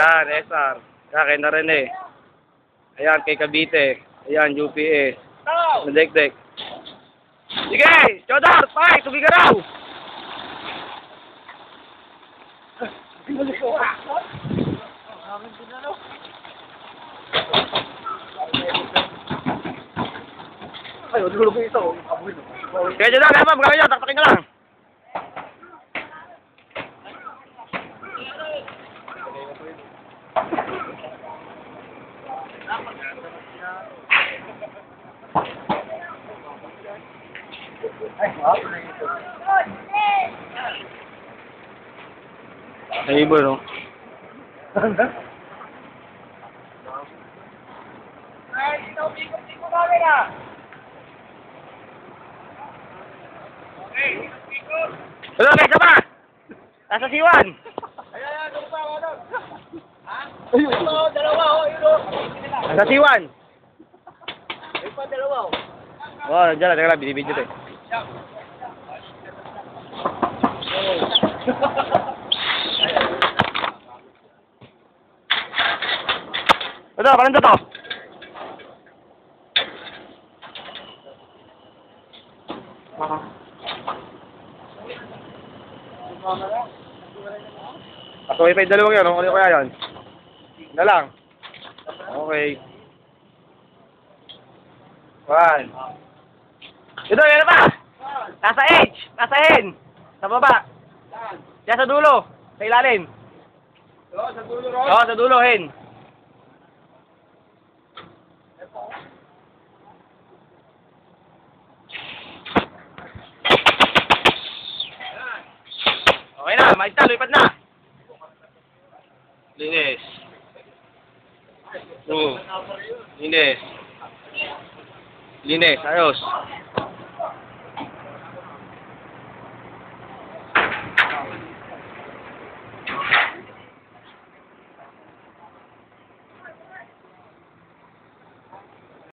Ayan, SR. Ayan, kay Narene. Ayan, kay Cavite. Ayan, UPS. Nadek-dek. Sige! Chodar! Pai! Tugi ka raw! Ay, hulog ito. Sige, Chodar! Kaya pa, magkakain nyo. Taktakin ka lang. Ay, iba, no? Hello, may isa pa! Nasa siwan! Nasa siwan! Oh, nandiyan lang, teka lang, binibidyo ito eh. Ito, parang to. Ako ay dalawang yan, ano kaya yan? Na lang. Okay. One. Ito, yan pa! Nasa H! Nasa N! Sa baba! Yan sa dulo! Sa ilalim! Oo, sa dulo ron. Oo, sa dulo, N! Okay na, maista, lupad na! Linis. Linis. Linis, ayos.